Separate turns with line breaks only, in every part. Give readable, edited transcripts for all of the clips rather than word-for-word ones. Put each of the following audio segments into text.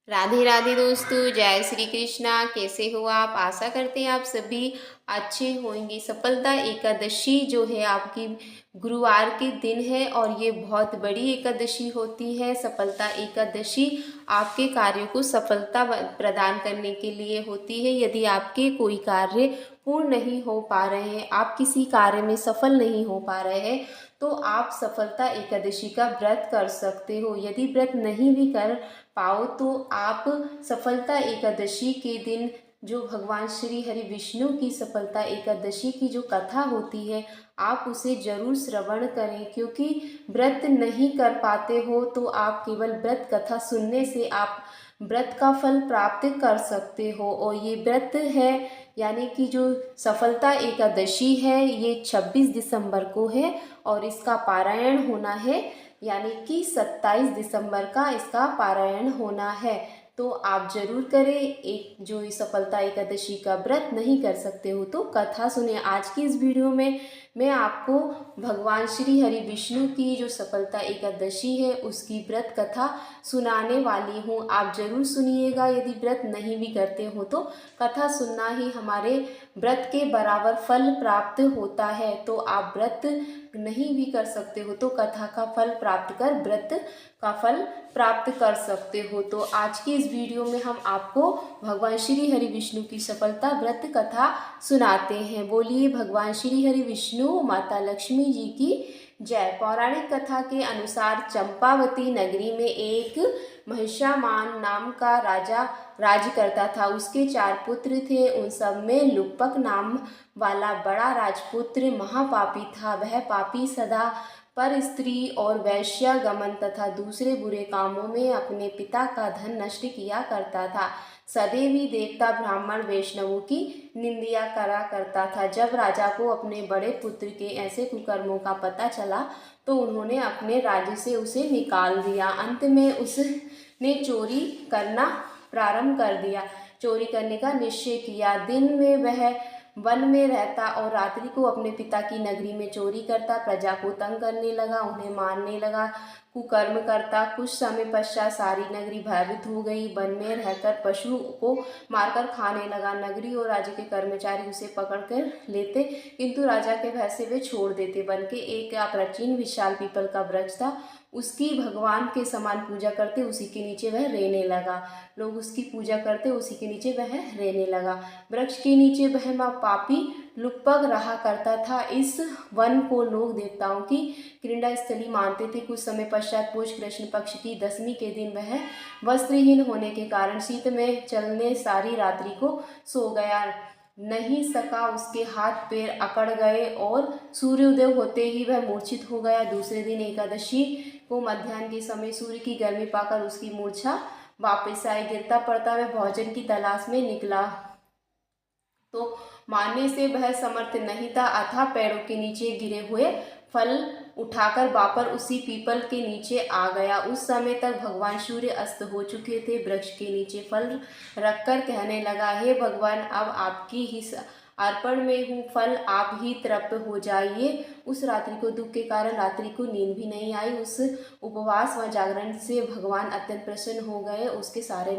राधे राधे दोस्तों, जय श्री कृष्णा। कैसे हो आप? आशा करते हैं आप सभी अच्छे होंगे। सफलता एकादशी जो है आपकी गुरुवार के दिन है और ये बहुत बड़ी एकादशी होती है। सफलता एकादशी आपके कार्यों को सफलता प्रदान करने के लिए होती है। यदि आपके कोई कार्य पूर्ण नहीं हो पा रहे हैं, आप किसी कार्य में सफल नहीं हो पा रहे हैं, तो आप सफलता एकादशी का व्रत कर सकते हो। यदि व्रत नहीं भी कर पाओ तो आप सफलता एकादशी के दिन जो भगवान श्री हरि विष्णु की सफलता एकादशी की जो कथा होती है, आप उसे जरूर श्रवण करें। क्योंकि व्रत नहीं कर पाते हो तो आप केवल व्रत कथा सुनने से आप व्रत का फल प्राप्त कर सकते हो। और ये व्रत है यानी कि जो सफलता एकादशी है ये 26 दिसंबर को है और इसका पारायण होना है, यानी कि 27 दिसंबर का इसका पारायण होना है। तो आप जरूर करें। एक जो इस सफलता एकादशी का व्रत नहीं कर सकते हो तो कथा सुने। आज की इस वीडियो में मैं आपको भगवान श्री हरि विष्णु की जो सफलता एकादशी है उसकी व्रत कथा सुनाने वाली हूँ। आप जरूर सुनिएगा। यदि व्रत नहीं भी करते हो तो कथा सुनना ही हमारे व्रत के बराबर फल प्राप्त होता है। तो आप व्रत नहीं भी कर सकते हो तो कथा का फल प्राप्त कर व्रत का फल प्राप्त कर सकते हो। तो आज की इस वीडियो में हम आपको भगवान श्री हरि विष्णु की सफलता व्रत कथा सुनाते हैं। बोलिए भगवान श्री हरि विष्णु माता लक्ष्मी जी की जय। पौराणिक कथा के अनुसार चंपावती नगरी में एक महिषामान नाम का राजा राज करता था। उसके 4 पुत्र थे। उन सब में लुप्पक नाम वाला बड़ा राजपुत्र महापापी था। वह पापी सदा पर स्त्री और वैश्यागमन तथा दूसरे बुरे कामों में अपने पिता का धन नष्ट किया करता था। सदैव ही देवता ब्राह्मण वैष्णवों की निंदा करा करता था। जब राजा को अपने बड़े पुत्र के ऐसे कुकर्मों का पता चला तो उन्होंने अपने राज्य से उसे निकाल दिया। अंत में उसने चोरी करना प्रारंभ कर दिया। चोरी करने का निश्चय किया। दिन में वह वन में रहता और रात्रि को अपने पिता की नगरी में चोरी करता। प्रजा को तंग करने लगा, उन्हें मारने लगा, कुकर्म करता। कुछ समय पश्चात सारी नगरी भयभीत हो गई। वन में रहकर पशु को मारकर खाने लगा। नगरी और राज्य के कर्मचारी उसे पकड़कर लेते किंतु राजा के भय से वे छोड़ देते। वन के एक प्राचीन विशाल पीपल का वृक्ष था। उसकी भगवान के समान पूजा करते, उसी के नीचे वह रहने लगा। लोग उसकी पूजा करते, उसी के नीचे वह रहने लगा। वृक्ष के नीचे वह पापी लुप्पक रहा करता था। इस वन को लोग देवताओं की क्रीड़ा स्थली मानते थे। कुछ समय पश्चात पुष कृष्ण पक्ष की 10वीं के दिन वह वस्त्रहीन होने के कारण शीत में चलने सारी रात्रि को सो गया। नहीं सका, उसके हाथ पैर अकड़ गए और सूर्योदय होते ही वह मूर्छित हो गया। दूसरे दिन एकादशी को मध्याह्न के समय सूर्य की गर्मी पाकर उसकी मूर्छा वापस आई। गिरता पड़ता वह भोजन की तलाश में निकला तो मारने से वह समर्थ नहीं था। अतः पैरों के नीचे गिरे हुए फल उठाकर वापर उसी पीपल के नीचे आ गया। उस समय तक भगवान सूर्य अस्त हो चुके थे। वृक्ष के नीचे फल रखकर कहने लगा, हे भगवान, अब आपकी ही अर्पण में हूँ, फल आप ही तृप्त हो जाइए। उस रात्रि को दुख के कारण रात्रि को नींद भी नहीं आई। उस उपवास व जागरण से भगवान अत्यंत प्रसन्न हो गए। उसके सारे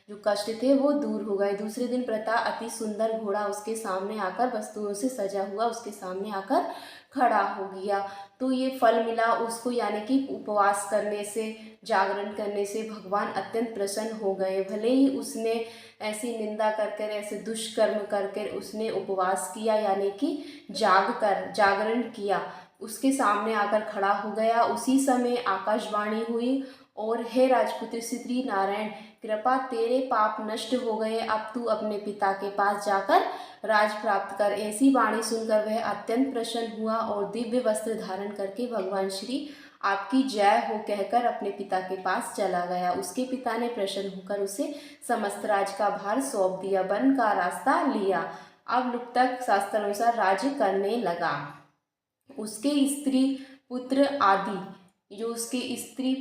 जो कष्ट थे वो दूर हो गए। दूसरे दिन प्रातः अति सुंदर घोड़ा उसके सामने आकर वस्तुओं से सजा हुआ उसके सामने आकर खड़ा हो गया। तो ये फल मिला उसको, यानी कि उपवास करने से, जागरण करने से भगवान अत्यंत प्रसन्न हो गए। भले ही उसने ऐसी निंदा कर कर, ऐसे दुष्कर्म कर कर उसने उपवास किया, यानी कि जागरण किया, उसके सामने आकर खड़ा हो गया। उसी समय आकाशवाणी हुई और हे राजपुत्र श्री नारायण, कृपा तेरे पाप नष्ट हो गए। अब तू अपने पिता के पास जाकर राज प्राप्त कर। ऐसी वाणी सुनकर वह अत्यंत प्रसन्न हुआ और दिव्य वस्त्र धारण करके भगवान श्री आपकी जय हो कहकर अपने पिता के पास चला गया। उसके पिता ने प्रसन्न होकर उसे समस्त राज का भार सौंप दिया, वन का रास्ता लिया। अब लुप्तक शास्त्रानुसार राज्य करने लगा। उसके स्त्री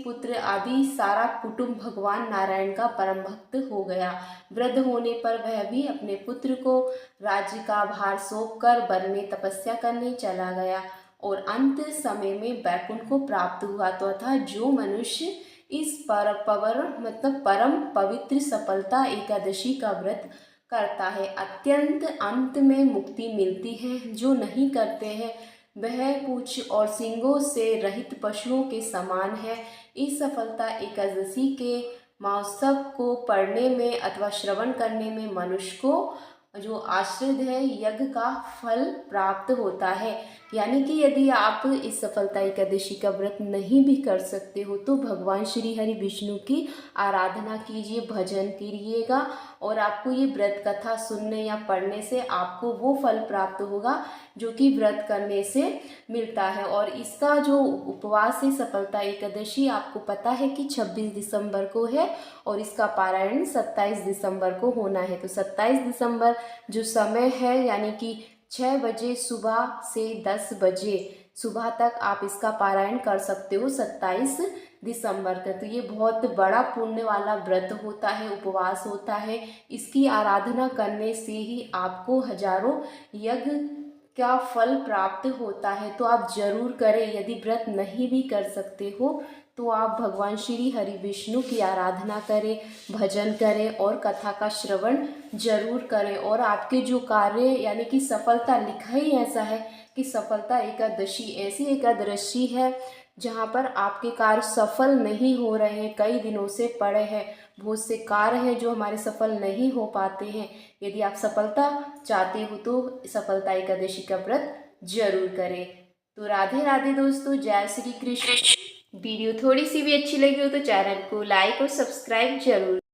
पुत्र आदि सारा कुटुंब भगवान नारायण का परम भक्त हो गया। वृद्ध होने पर वह भी अपने पुत्र को राज्य का भार सौंप कर वन में तपस्या करने चला गया और अंत समय में वैकुंठ को प्राप्त हुआ। तो था जो मनुष्य इस परम पवित्र सफलता एकादशी का व्रत करता है, अत्यंत अंत में मुक्ति मिलती है। जो नहीं करते हैं वह पूंछ और सींगों से रहित पशुओं के समान है। इस सफलता एकादशी के महोत्सव को पढ़ने में अथवा श्रवण करने में मनुष्य को जो आश्रित है यज्ञ का फल प्राप्त होता है। यानी कि यदि आप इस सफलता एकादशी का व्रत नहीं भी कर सकते हो तो भगवान श्री हरि विष्णु की आराधना कीजिए, भजन करिएगा और आपको ये व्रत कथा सुनने या पढ़ने से आपको वो फल प्राप्त होगा जो कि व्रत करने से मिलता है। और इसका जो उपवास है सफलता एकादशी, आपको पता है कि 26 दिसंबर को है और इसका पारायण 27 दिसंबर को होना है। तो 27 दिसंबर जो समय है यानी कि 6 बजे सुबह से 10 बजे सुबह तक आप इसका पारायण कर सकते हो 27 दिसंबर का। तो ये बहुत बड़ा पुण्य वाला व्रत होता है, उपवास होता है। इसकी आराधना करने से ही आपको हजारों यज्ञ का फल प्राप्त होता है। तो आप जरूर करें। यदि व्रत नहीं भी कर सकते हो तो आप भगवान श्री हरि विष्णु की आराधना करें, भजन करें और कथा का श्रवण जरूर करें। और आपके जो कार्य यानी कि सफलता, लिखा ही ऐसा है कि सफलता एकादशी ऐसी एकादशी है जहाँ पर आपके कार्य सफल नहीं हो रहे हैं, कई दिनों से पड़े हैं, बहुत से कार्य हैं जो हमारे सफल नहीं हो पाते हैं। यदि आप सफलता चाहते हो तो सफलता एकादशी का व्रत जरूर करें। तो राधे राधे दोस्तों, जय श्री कृष्ण। वीडियो थोड़ी सी भी अच्छी लगी हो तो चैनल को लाइक और सब्सक्राइब जरूर।